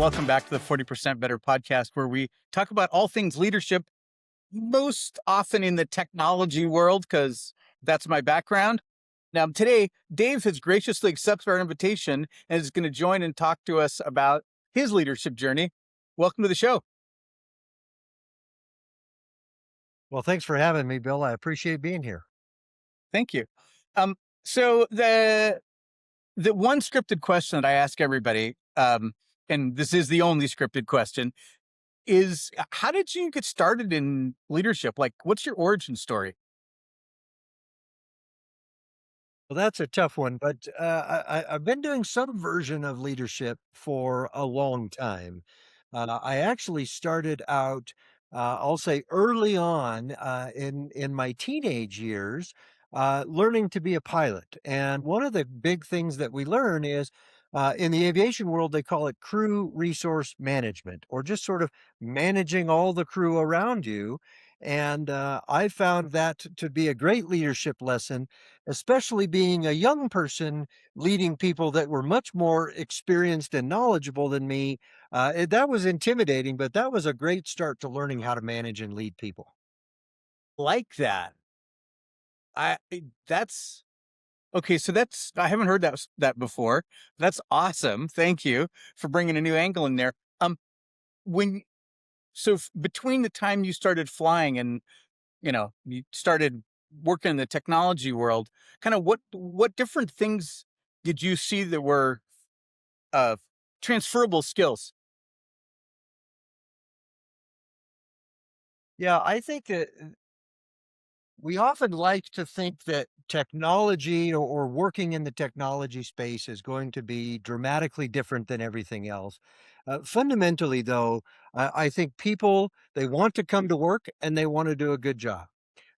welcome back to the 40% Better podcast, where we talk about all things leadership, most often in the technology world, because that's my background. Now, today, Dave has graciously accepted our invitation and is going to join and talk to us about his leadership journey. Welcome to the show. Well, thanks for having me, Bill. I appreciate being here. Thank you. So the one scripted question that I ask everybody, and this is the only scripted question, is how did you get started in leadership? Like, what's your origin story? Well, that's a tough one, but I've been doing some version of leadership for a long time. I actually started out, I'll say, early on in my teenage years, learning to be a pilot. And one of the big things that we learn is in the aviation world, they call it crew resource management, or just sort of managing all the crew around you. And I found that to be a great leadership lesson, especially being a young person leading people that were much more experienced and knowledgeable than me. That was intimidating, but that was a great start to learning how to manage and lead people. Like that. That's okay. So I haven't heard that before. That's awesome. Thank you for bringing a new angle in there. When between the time you started flying and you started working in the technology world, kind of what different things did you see that were uh, transferable skills? Yeah, I think that we often like to think that technology or working in the technology space is going to be dramatically different than everything else. Fundamentally, though, I think people, they want to come to work and they want to do a good job.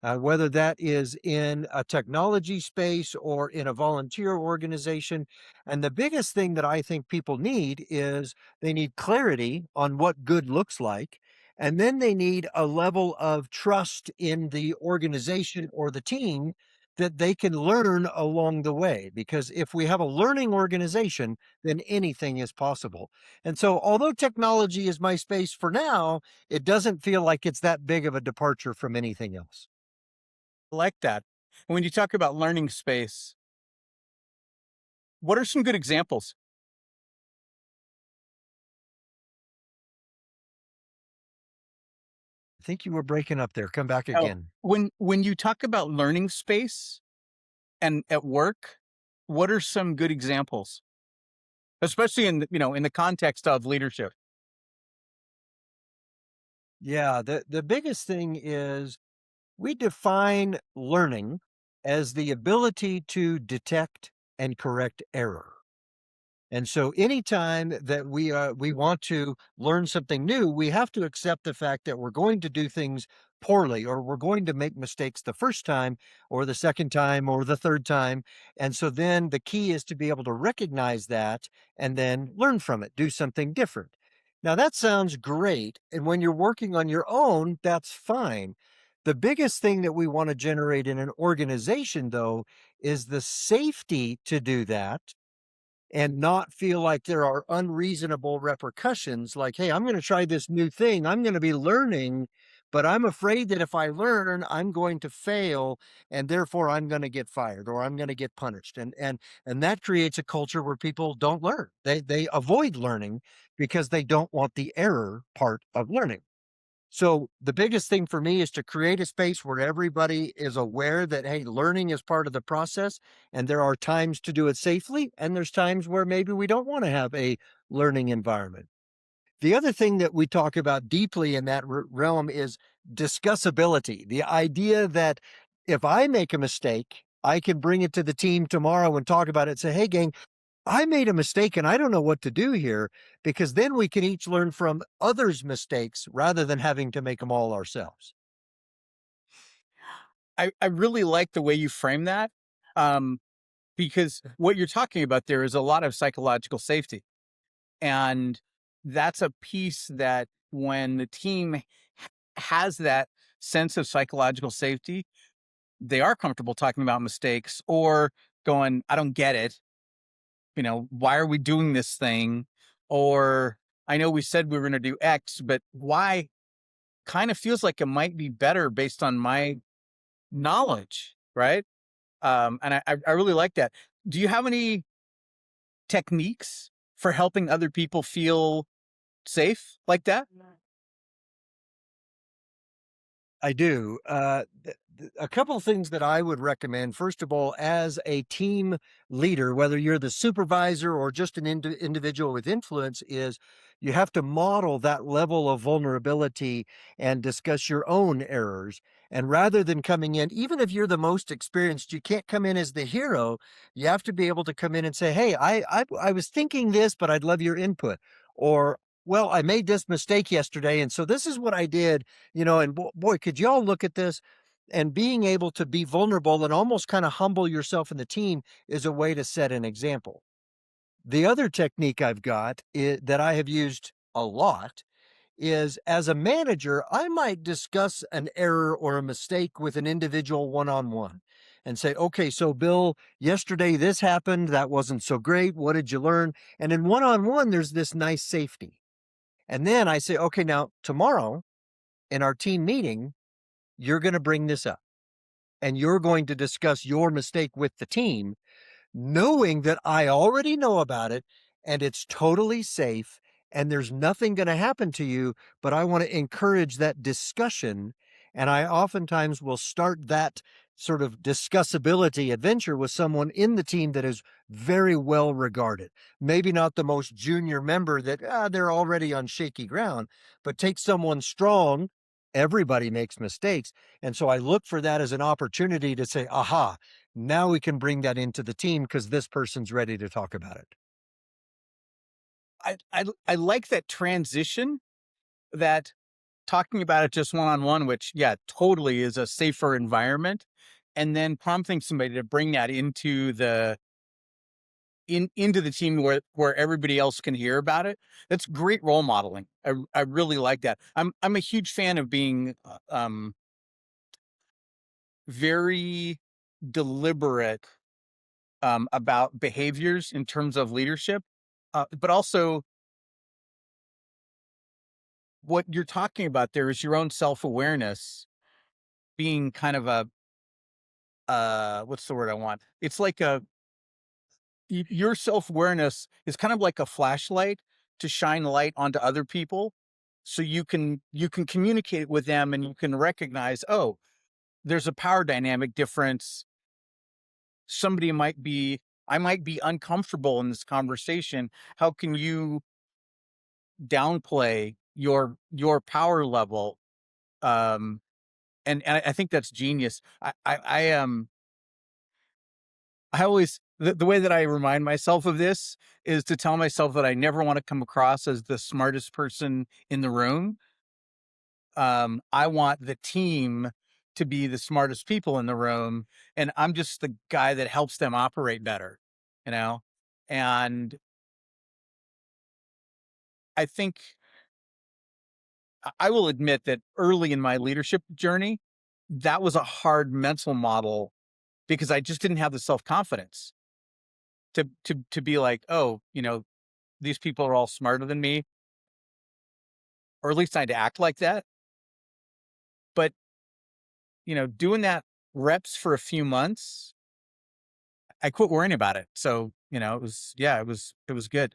Whether that is in a technology space or in a volunteer organization. And the biggest thing that I think people need is they need clarity on what good looks like. And then they need a level of trust in the organization or the team that they can learn along the way. Because if we have a learning organization, then anything is possible. And so, although technology is my space for now, it doesn't feel like it's that big of a departure from anything else. Like that. And when you talk about learning space, what are some good examples? I think you were breaking up there. Come back Oh, again. when you talk about learning space and at work, what are some good examples, especially in the context of leadership? Yeah, the biggest thing is we define learning as the ability to detect and correct error. And so anytime that we want to learn something new, we have to accept the fact that we're going to do things poorly, or we're going to make mistakes the first time or the second time or the third time. And so then the key is to be able to recognize that and then learn from it, do something different. Now that sounds great. And when you're working on your own, that's fine. The biggest thing that we want to generate in an organization, though, is the safety to do that and not feel like there are unreasonable repercussions like, hey, I'm going to try this new thing. I'm going to be learning, but I'm afraid that if I learn, I'm going to fail and therefore I'm going to get fired or I'm going to get punished. And that creates a culture where people don't learn. They avoid learning because they don't want the error part of learning. So the biggest thing for me is to create a space where everybody is aware that, hey, learning is part of the process, and there are times to do it safely, and there's times where maybe we don't want to have a learning environment. The other thing that we talk about deeply in that realm is discussability. The idea that if I make a mistake, I can bring it to the team tomorrow and talk about it. Say, hey, gang, I made a mistake and I don't know what to do here, because then we can each learn from others' mistakes rather than having to make them all ourselves. I really like the way you frame that, um, because what you're talking about there is a lot of psychological safety. And that's a piece that when the team has that sense of psychological safety, they are comfortable talking about mistakes or going, I don't get it. Why are we doing this thing? Or I know we said we were going to do X, but Y kind of feels like it might be better based on my knowledge, right? And I really like that. Do you have any techniques for helping other people feel safe like that? I do. A couple of things that I would recommend. First of all, as a team leader, whether you're the supervisor or just an individual with influence, is you have to model that level of vulnerability and discuss your own errors. And rather than coming in, even if you're the most experienced, you can't come in as the hero. You have to be able to come in and say, "Hey, I was thinking this, but I'd love your input." Or, "Well, I made this mistake yesterday, and so this is what I did, and boy, could y'all look at this?" And being able to be vulnerable and almost kind of humble yourself in the team is a way to set an example. The other technique I've got that I have used a lot is, as a manager, I might discuss an error or a mistake with an individual one on one and say, "Okay, so Bill, yesterday this happened. That wasn't so great. What did you learn?" And in one on one, there's this nice safety. And then I say, "Okay, now tomorrow in our team meeting, you're going to bring this up and you're going to discuss your mistake with the team, knowing that I already know about it and it's totally safe and there's nothing going to happen to you, but I want to encourage that discussion." And I oftentimes will start that sort of discussability adventure with someone in the team that is very well regarded. Maybe not the most junior member that they're already on shaky ground, but take someone strong. Everybody makes mistakes. And so I look for that as an opportunity to say, aha, now we can bring that into the team because this person's ready to talk about it. I like that transition, that talking about it just one on one, which, yeah, totally is a safer environment, and then prompting somebody to bring that into into the team where everybody else can hear about it. That's great role modeling. I really like that. I'm a huge fan of being very deliberate about behaviors in terms of leadership, but also what you're talking about there is your own self awareness being kind of a what's the word I want? It's like your self awareness is kind of like a flashlight to shine light onto other people, so you can communicate with them and you can recognize, oh, there's a power dynamic difference. Somebody might be I might be uncomfortable in this conversation. How can you downplay your power level? Um, and I think that's genius. I always the way that I remind myself of this is to tell myself that I never want to come across as the smartest person in the room. I want the team to be the smartest people in the room, and I'm just the guy that helps them operate better, you know? And I think I will admit that early in my leadership journey, that was a hard mental model because I just didn't have the self-confidence to be like, "Oh, these people are all smarter than me," or at least I had to act like that. But, doing that reps for a few months, I quit worrying about it. So, it was yeah, it was good.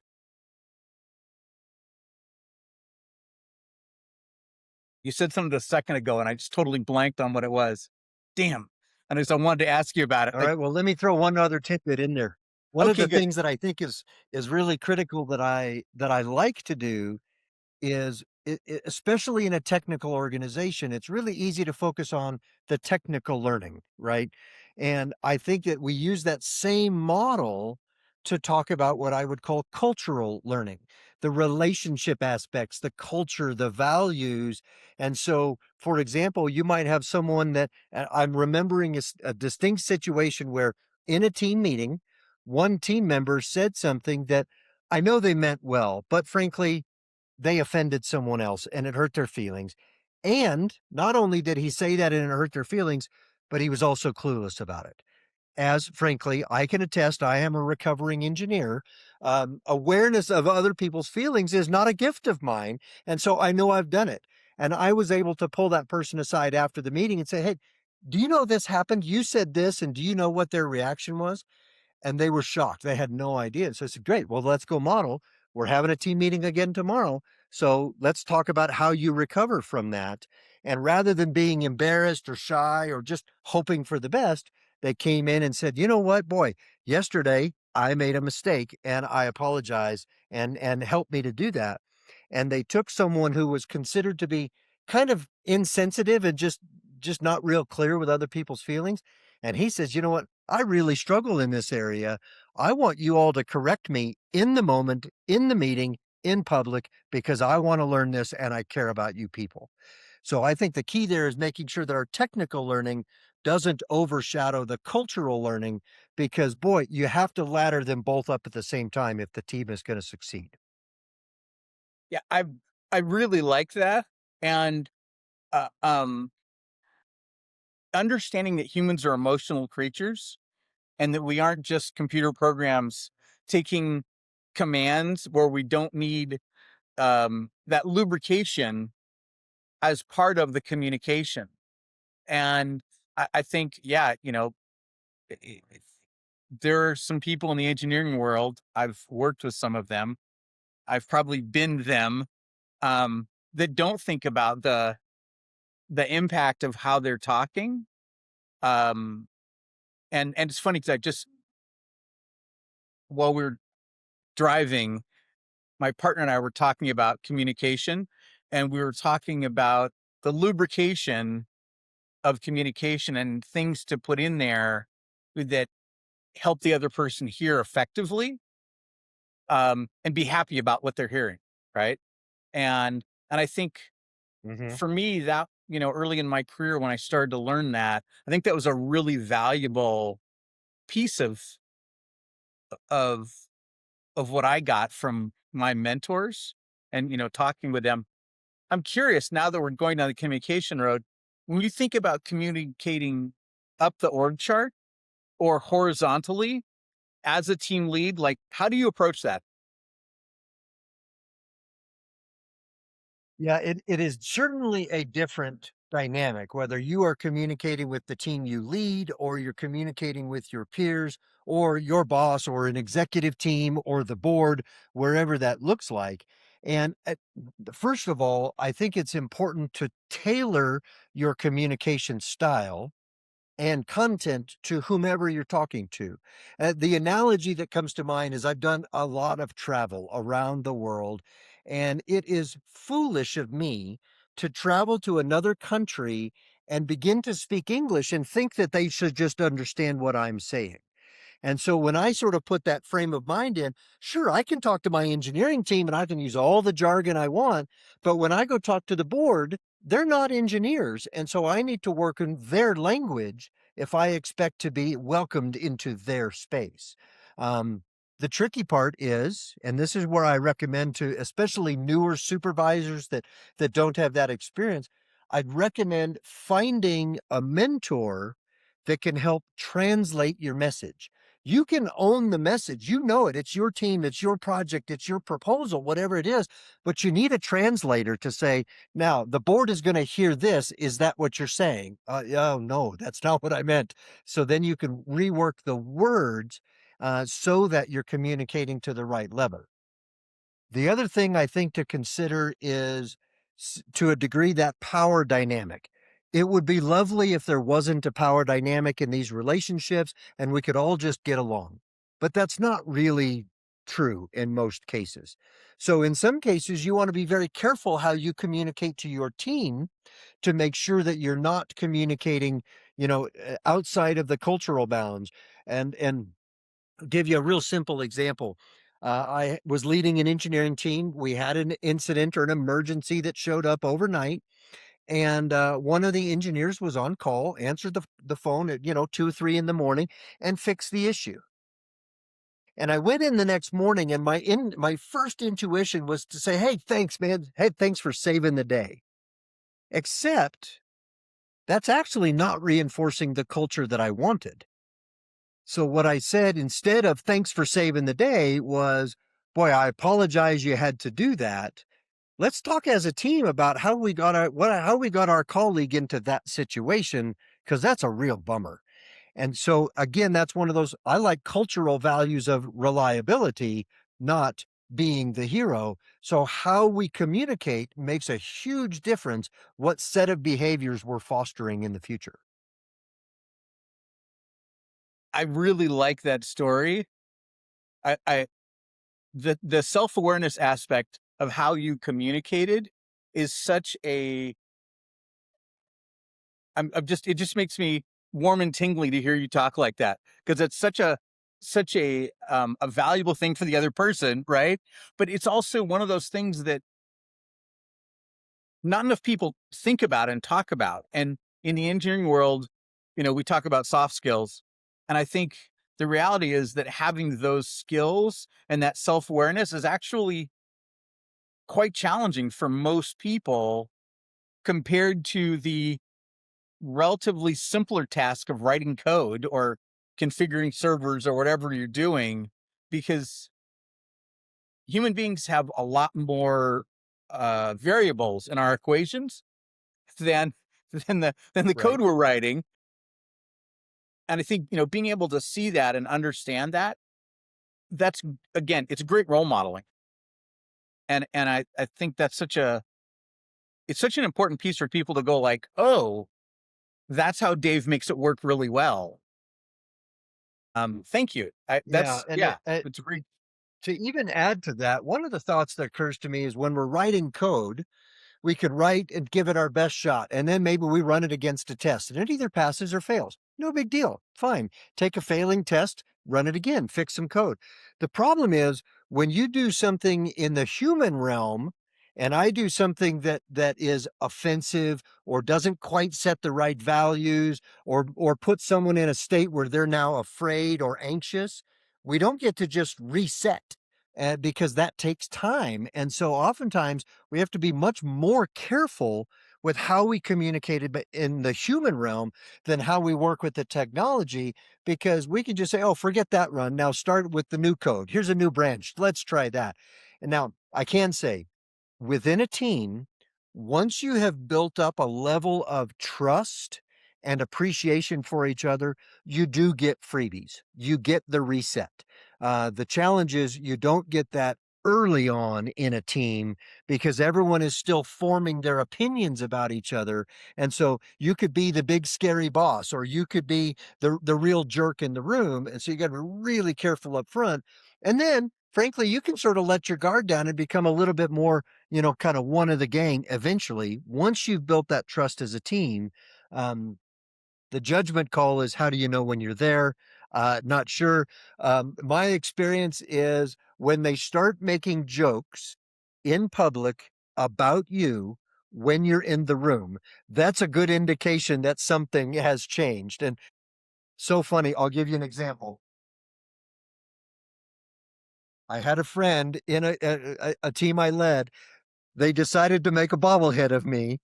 You said something a second ago and I just totally blanked on what it was. Damn. And I wanted to ask you about it. All Like, right. Well, let me throw one other tidbit in there. One of okay, the good. things that I think is really critical that I like to do is especially in a technical organization, it's really easy to focus on the technical learning, right? And I think that we use that same model to talk about what I would call cultural learning, the relationship aspects, the culture, the values. And so, for example, you might have someone that I'm remembering a distinct situation where in a team meeting, one team member said something that I know they meant well, but frankly, they offended someone else and it hurt their feelings. And not only did he say that and it hurt their feelings, but he was also clueless about it. as frankly, I can attest, I am a recovering engineer. Awareness of other people's feelings is not a gift of mine. And so I know I've done it. And I was able to pull that person aside after the meeting and say, hey, do you know this happened? You said this, and do you know what their reaction was? And they were shocked. They had no idea. So I said, great. Well, let's go model. We're having a team meeting again tomorrow. So let's talk about how you recover from that. And rather than being embarrassed or shy or just hoping for the best, they came in and said, you know what, boy, yesterday I made a mistake and I apologize and help me to do that. And they took someone who was considered to be kind of insensitive and just not real clear with other people's feelings. And he says, you know what? I really struggle in this area. I want you all to correct me in the moment, in the meeting, in public, because I want to learn this and I care about you people. So I think the key there is making sure that our technical learning doesn't overshadow the cultural learning because, boy, you have to ladder them both up at the same time if the team is going to succeed. Yeah, I really like that, and uh, um, understanding that humans are emotional creatures and that we aren't just computer programs taking commands where we don't need that lubrication as part of the communication. And I think, yeah, i- i- there are some people in the engineering world. I've worked with some of them. I've probably been them that don't think about the impact of how they're talking. Um, and it's funny because I just while we were driving, my partner and I were talking about communication, and we were talking about the lubrication of communication and things to put in there that help the other person hear effectively, and be happy about what they're hearing, right? And I think Hmm. for me that early in my career when I started to learn that, I think that was a really valuable piece of of what I got from my mentors and talking with them. I'm curious now that we're going down the communication road, when you think about communicating up the org chart or horizontally as a team lead, like how do you approach that? Yeah, it is certainly a different dynamic, whether you are communicating with the team you lead, or you're communicating with your peers, or your boss, or an executive team, or the board, wherever that looks like. And first of all, I think it's important to tailor your communication style and content to whomever you're talking to. The analogy that comes to mind is I've done a lot of travel around the world, and it is foolish of me to travel to another country and begin to speak English and think that they should just understand what I'm saying. And so when I sort of put that frame of mind in, sure, I can talk to my engineering team and I can use all the jargon I want. But when I go talk to the board, they're not engineers. And so I need to work in their language if I expect to be welcomed into their space. Um, the tricky part is, and this is where I recommend to especially newer supervisors that don't have that experience, I'd recommend finding a mentor that can help translate your message. You can own the message. You know it. It's your team, it's your project, it's your proposal, whatever it is. But you need a translator to say, now the board is going to hear this. Is that what you're saying? Oh, no, that's not what I meant. So then you can rework the words so that you're communicating to the right level. The other thing I think to consider is to a degree that power dynamic. It would be lovely if there wasn't a power dynamic in these relationships and we could all just get along. But that's not really true in most cases. So in some cases you want to be very careful how you communicate to your team to make sure that you're not communicating, outside of the cultural bounds. And give you a real simple example. I was leading an engineering team. We had an incident or an emergency that showed up overnight, and one of the engineers was on call, answered the phone at 2 or 3 in the morning, and fixed the issue. And I went in the next morning, and my first intuition was to say, "Hey, thanks, man. Hey, thanks for saving the day." Except that's actually not reinforcing the culture that I wanted. So what I said instead of thanks for saving the day was, boy, I apologize you had to do that. Let's talk as a team about how we got our colleague into that situation, because that's a real bummer. And so again, that's one of those, I like cultural values of reliability, not being the hero. So how we communicate makes a huge difference what set of behaviors we're fostering in the future. I really like that story. I the self-awareness aspect of how you communicated is such a I'm just it just makes me warm and tingly to hear you talk like that, because it's such a valuable thing for the other person, right? But it's also one of those things that not enough people think about and talk about. And in the engineering world, we talk about soft skills. And I think the reality is that having those skills and that self-awareness is actually quite challenging for most people compared to the relatively simpler task of writing code or configuring servers or whatever you're doing, because human beings have a lot more variables in our equations than than the code Right. we're writing. And I think, being able to see that and understand that, that's, again, it's great role modeling. And I think that's it's such an important piece for people to go like, oh, that's how Dave makes it work really well. Thank you. Yeah. Yeah, it's great. To even add to that, one of the thoughts that occurs to me is when we're writing code, we could write and give it our best shot. And then maybe we run it against a test and it either passes or fails. No big deal. Fine. Take a failing test, run it again, fix some code. The problem is when you do something in the human realm and I do something that is offensive or doesn't quite set the right values or put someone in a state where they're now afraid or anxious, we don't get to just reset because that takes time. And so oftentimes we have to be much more careful with how we communicated but in the human realm than how we work with the technology, because we can just say, oh, forget that run, now start with the new code, here's a new branch, let's try that. And now I can say within a team, once you have built up a level of trust and appreciation for each other, you do get freebies. You get the reset. The challenge is you don't get that early on in a team because everyone is still forming their opinions about each other. And so you could be the big scary boss or you could be the real jerk in the room. And so you got to be really careful up front. And then frankly, you can sort of let your guard down and become a little bit more, kind of one of the gang eventually. Once you've built that trust as a team, um, the judgment call is how do you know when you're there? Not sure. My experience is when they start making jokes in public about you when you're in the room, that's a good indication that something has changed. And so funny, I'll give you an example. I had a friend in a team I led. They decided to make a bobblehead of me.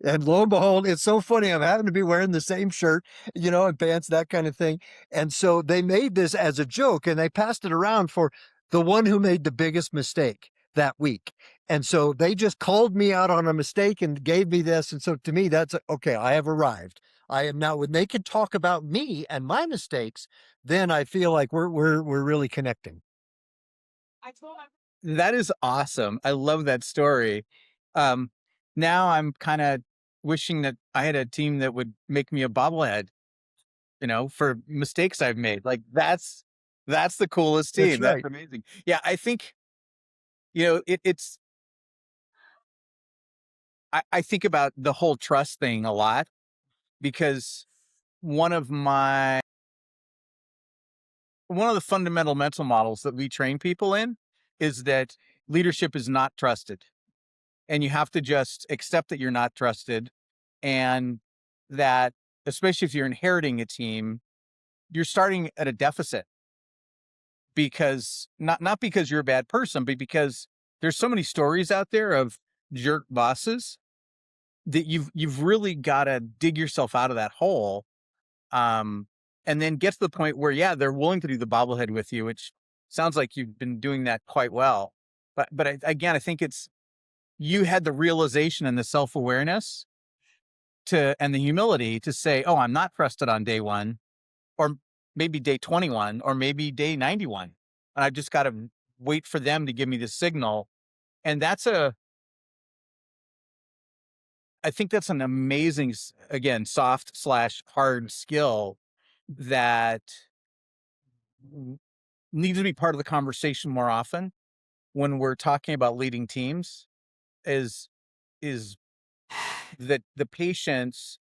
And lo and behold, it's so funny. I'm having to be wearing the same shirt, and pants, that kind of thing. And so they made this as a joke and they passed it around for the one who made the biggest mistake that week. And so they just called me out on a mistake and gave me this. And so to me, that's okay. I have arrived. I am now, when they can talk about me and my mistakes, then I feel like we're really connecting. That is awesome. I love that story. Um, Now I'm kind of wishing that I had a team that would make me a bobblehead, for mistakes I've made. Like that's the coolest That's team. That's right. amazing. Yeah, I think, it's I think about the whole trust thing a lot because one of my one of the fundamental mental models that we train people in is that leadership is not trusted. And you have to just accept that you're not trusted, and that, especially if you're inheriting a team, you're starting at a deficit, because not because you're a bad person, but because there's so many stories out there of jerk bosses that you've really got to dig yourself out of that hole. and then get to the point where, yeah, they're willing to do the bobblehead with you, which sounds like you've been doing that quite well. Again, I think it's you had the realization and the self-awareness to and the humility to say, "Oh, I'm not trusted on day 1 or maybe day 21 or maybe day 91. And I've just got to wait for them to give me the signal." And I think that's an amazing, again, soft slash hard skill that needs to be part of the conversation more often when we're talking about leading teams is, is that the patience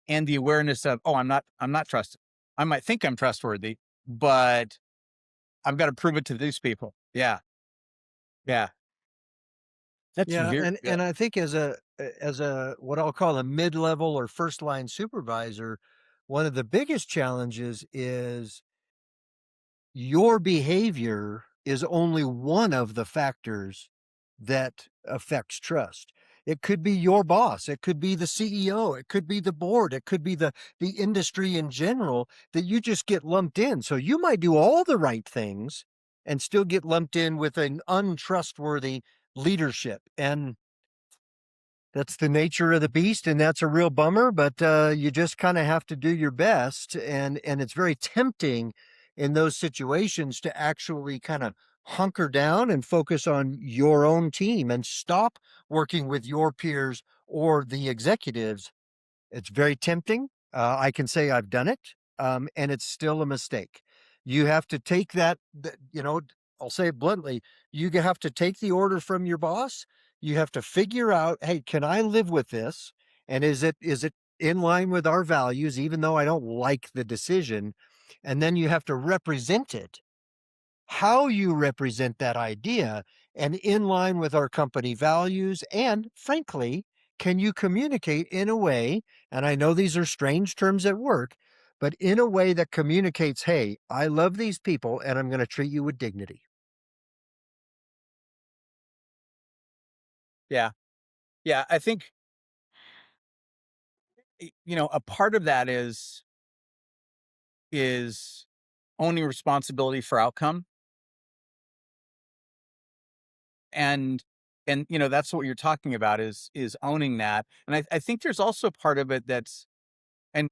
and the awareness of, oh, I'm not trusted. I might think I'm trustworthy, but I've got to prove it to these people. Yeah. Yeah. That's Yeah, very and good. I think as a what I'll call a mid-level or first line supervisor, one of the biggest challenges is your behavior is only one of the factors that affects trust. It could be your boss, it could be the CEO, it could be the board, it could be the industry in general that you just get lumped in. So you might do all the right things and still get lumped in with an untrustworthy leadership. And that's the nature of the beast, and that's a real bummer, but, you just kinda have to do your best, and it's very tempting in those situations to actually kinda hunker down and focus on your own team and stop working with your peers or the executives. It's very tempting. I can say I've done it, and it's still a mistake. You have to take I'll say it bluntly, have to take the order from your boss. You have to figure out, hey, can I live with this? And is it in line with our values, even though I don't like the decision? And then you have to represent it, how you represent that idea and in line with our company values. And frankly, can you communicate in a way, and I know these are strange terms at work, but in a way that communicates, hey, I love these people and I'm going to treat you with dignity. Yeah. Yeah. I think, a part of that is owning responsibility for outcome. And, that's what you're talking about is owning that. And I think there's also part of it and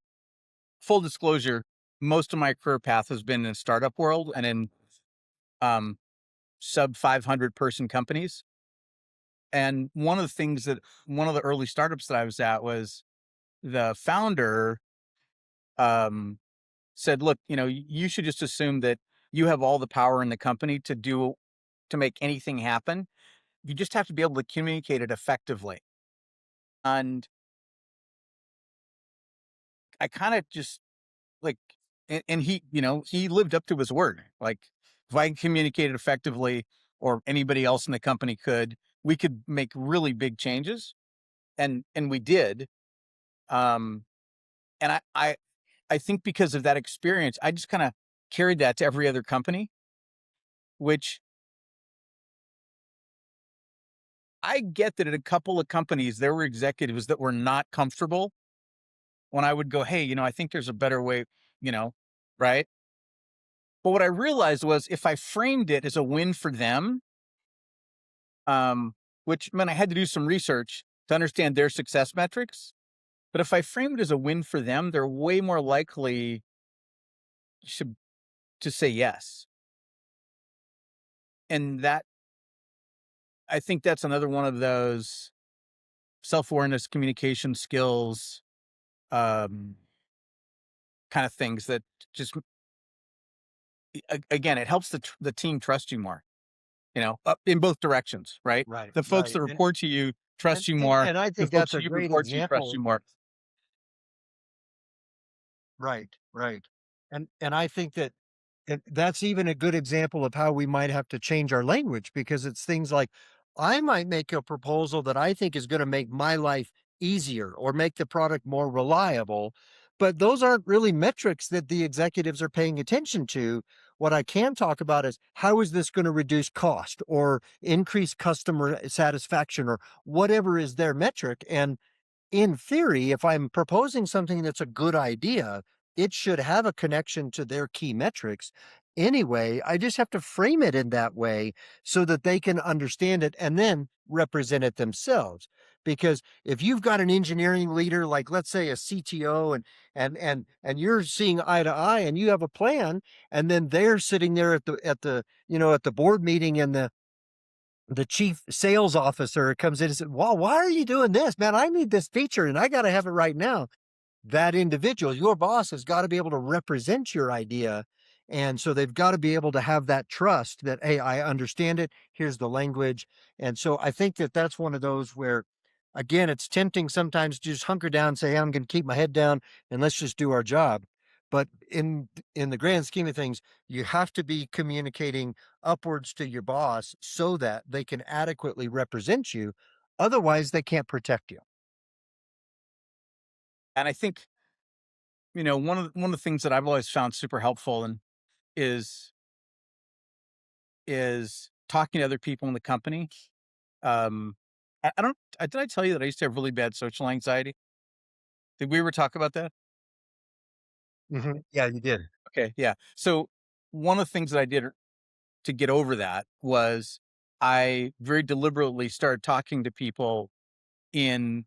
full disclosure, most of my career path has been in startup world and in, um, sub 500 person companies. And one of the early startups that I was at was the founder, um, said, "Look, you should just assume that you have all the power in the company to make anything happen. You just have to be able to communicate it effectively." And I kind of just like, and he lived up to his word. Like, if I can communicate it effectively, or anybody else in the company could, we could make really big changes, and we did. Um, and I think because of that experience, I just kind of carried that to every other company, which I get that at a couple of companies, there were executives that were not comfortable when I would go, "Hey, I think there's a better way," you know, right? But what I realized was if I framed it as a win for them, um, which meant I had to do some research to understand their success metrics. But if I frame it as a win for them, they're way more likely to, to say yes. And that, I think that's another one of those self awareness, communication skills, um, kind of things that just, again, it helps the team trust you more, up in both directions, right? Right, The folks right. that And report to you and trust you and, more. and I The think folks that's who a you great report to trust you example. more. Right, right. And I think that that's even a good example of how we might have to change our language, because it's things like I might make a proposal that I think is going to make my life easier or make the product more reliable, but those aren't really metrics that the executives are paying attention to. What I can talk about is how is this going to reduce cost or increase customer satisfaction or whatever is their metric. And in theory, if I'm proposing something that's a good idea, it should have a connection to their key metrics anyway. I just have to frame it in that way so that they can understand it and then represent it themselves. Because if you've got an engineering leader, like let's say a CTO, and you're seeing eye to eye and you have a plan, and then they're sitting there at the board meeting, and the chief sales officer comes in and says, "Well, why are you doing this, man? I need this feature and I got to have it right now." That individual, your boss, has got to be able to represent your idea. And so they've got to be able to have that trust that, hey, I understand it. Here's the language. And so I think that that's one of those where, again, it's tempting sometimes to just hunker down and say, "Hey, I'm going to keep my head down and let's just do our job." But in the grand scheme of things, you have to be communicating upwards to your boss so that they can adequately represent you. Otherwise, they can't protect you. And I think, one of the things that I've always found super helpful and is talking to other people in the company. I don't did I tell you that I used to have really bad social anxiety? Did we ever talk about that? Yeah, you did. Okay, yeah. So one of the things that I did to get over that was I very deliberately started talking to people in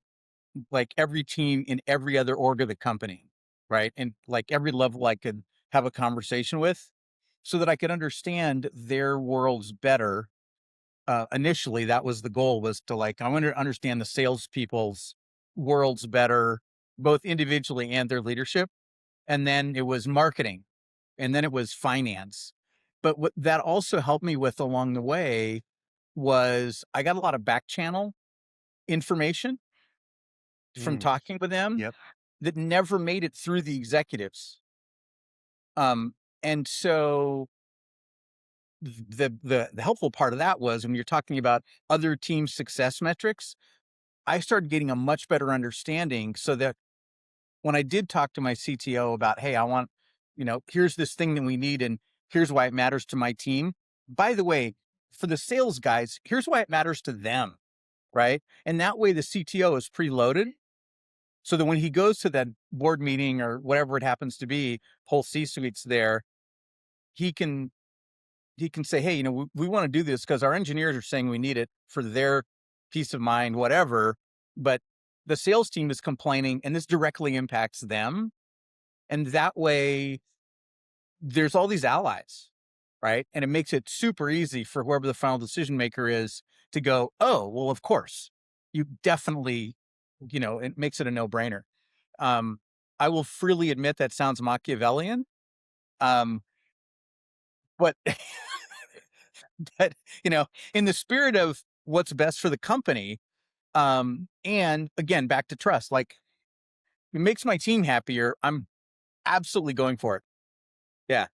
like every team in every other org of the company, right? And like every level I could have a conversation with so that I could understand their worlds better. Initially, that was the goal, was to like, I want to understand the salespeople's worlds better, both individually and their leadership. And then it was marketing, and then it was finance. But what that also helped me with along the way was I got a lot of back channel information from Mm, talking with them yep. that never made it through the executives. And so the helpful part of that was when you're talking about other team success metrics, I started getting a much better understanding so that when I did talk to my CTO about, hey, I want, here's this thing that we need and here's why it matters to my team. By the way, for the sales guys, here's why it matters to them. Right. And that way the CTO is preloaded so that when he goes to that board meeting or whatever it happens to be, whole C suite's there, he can say, hey, we want to do this because our engineers are saying we need it for their peace of mind, whatever. But the sales team is complaining and this directly impacts them. And that way there's all these allies, right? And it makes it super easy for whoever the final decision maker is to go, oh, well, of course, you definitely, it makes it a no brainer. Um, I will freely admit that sounds Machiavellian. Um, but but in the spirit of what's best for the company, and again, back to trust, like it makes my team happier. I'm absolutely going for it. Yeah.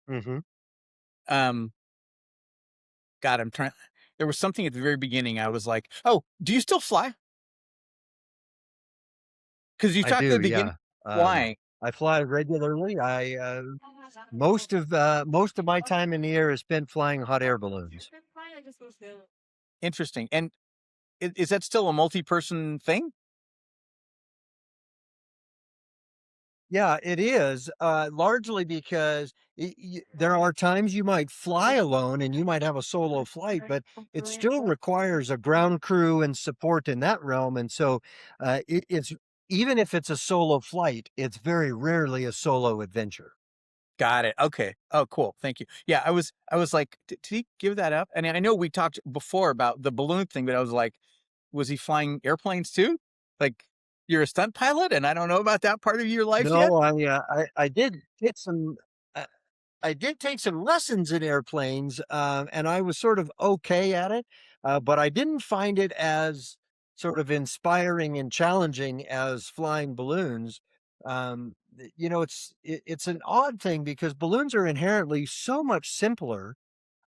Mhm. Um, God, I'm trying. There was something at the very beginning. I was like, "Oh, do you still fly?" Because you I talked at the do, beginning yeah. Um, flying. I fly regularly. Most of my time in the air is spent flying hot air balloons. Interesting. And is that still a multi-person thing? Yeah, it is, largely because there are times you might fly alone and you might have a solo flight, but it still requires a ground crew and support in that realm. And so it's even if it's a solo flight, it's very rarely a solo adventure. Got it. Okay. Oh, cool. Thank you. Yeah, I was like, did he give that up? And I know we talked before about the balloon thing, but I was like, was he flying airplanes too? Like, you're a stunt pilot, and I don't know about that part of your life yet. No, I did get some. Uh, I did take some lessons in airplanes, and I was sort of okay at it, but I didn't find it as sort of inspiring and challenging as flying balloons. It's an odd thing because balloons are inherently so much simpler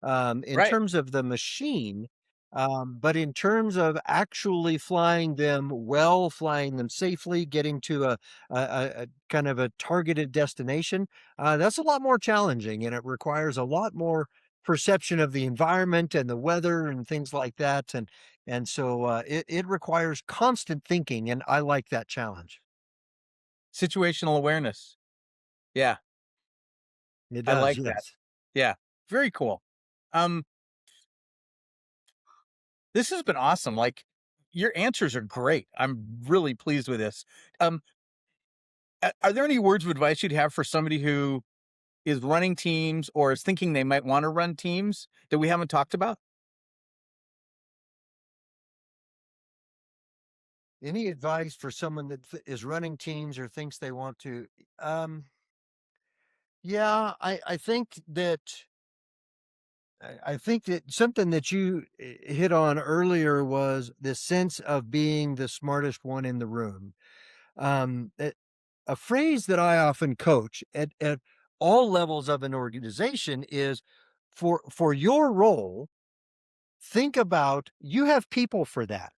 in Right. terms of the machine. But in terms of actually flying them well, flying them safely, getting to a kind of a targeted destination, that's a lot more challenging, and it requires a lot more perception of the environment and the weather and things like that. And so it requires constant thinking, and I like that challenge. Situational awareness. Yeah, It I does, like that. yes. Yeah, very cool. Um, this has been awesome. Like, your answers are great. I'm really pleased with this. Um, are there any words of advice you'd have for somebody who is running teams or is thinking they might want to run teams that we haven't talked about? Any advice for someone that is running teams or thinks they want to? Um, yeah, I think that something that you hit on earlier was the sense of being the smartest one in the room. That a phrase that I often coach at all levels of an organization is for your role, think about you have people for that.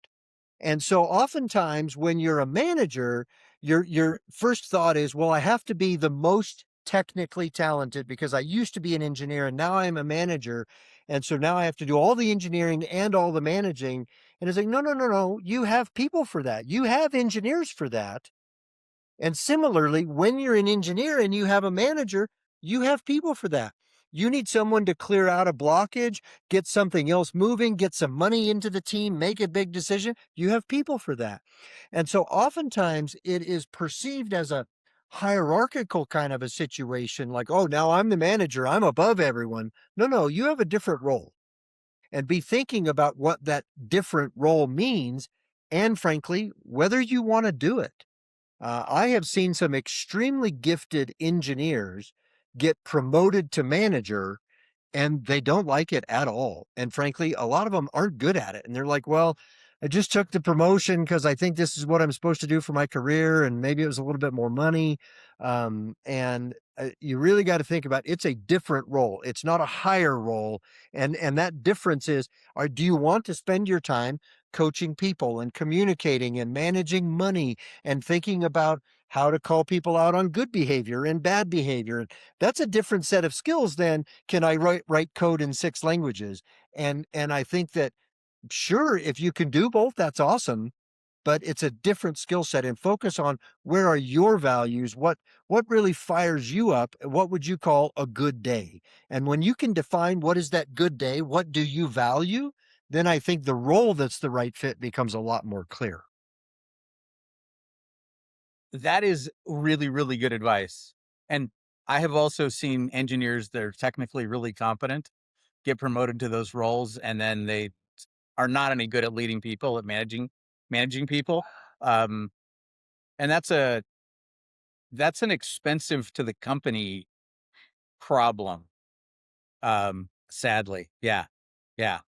And so oftentimes when you're a manager, your first thought is, well, I have to be the most technically talented because I used to be an engineer and now I'm a manager. And so now I have to do all the engineering and all the managing. And it's like, no, no, no, no. You have people for that. You have engineers for that. And similarly, when you're an engineer and you have a manager, you have people for that. You need someone to clear out a blockage, get something else moving, get some money into the team, make a big decision. You have people for that. And so oftentimes it is perceived as a hierarchical kind of a situation like, oh, now I'm the manager, I'm above everyone. No, no, you have a different role. And be thinking about what that different role means and, frankly, whether you want to do it. I have seen some extremely gifted engineers get promoted to manager and they don't like it at all. And frankly, a lot of them aren't good at it. And they're like, well, I just took the promotion because I think this is what I'm supposed to do for my career. And maybe it was a little bit more money. And you really got to think about it's a different role. It's not a higher role. And that difference is, do you want to spend your time coaching people and communicating and managing money and thinking about how to call people out on good behavior and bad behavior? That's a different set of skills than can I write code in 6 languages? And I think that sure, if you can do both, that's awesome, but it's a different skill set and focus on where are your values? What really fires you up? What would you call a good day? And when you can define what is that good day, what do you value? Then I think the role that's the right fit becomes a lot more clear. That is really, really good advice. And I have also seen engineers that are technically really competent get promoted to those roles, and then they are not any good at leading people, at managing people. Um, and that's an expensive to the company problem. Sadly. Yeah. Yeah.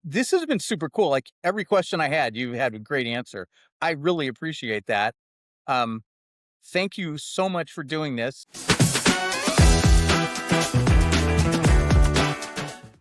This has been super cool. Like every question I had, you had a great answer. I really appreciate that. Um, thank you so much for doing this.